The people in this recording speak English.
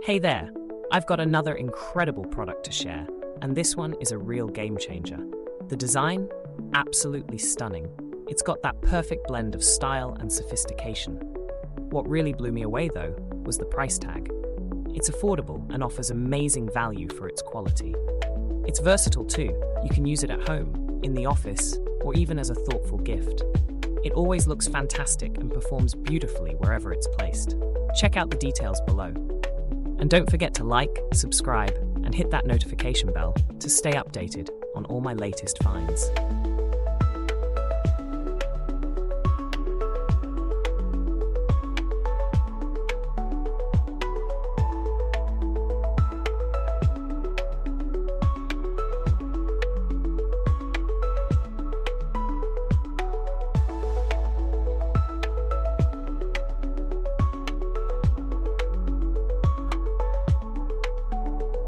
Hey there, I've got another incredible product to share, and this one is a real game changer. The design? Absolutely stunning. It's got that perfect blend of style and sophistication. What really blew me away, though, was the price tag. It's affordable and offers amazing value for its quality. It's versatile too. You can use it at home, in the office, or even as a thoughtful gift. It always looks fantastic and performs beautifully wherever it's placed. Check out the details below. And don't forget to like, subscribe, and hit that notification bell to stay updated on all my latest finds.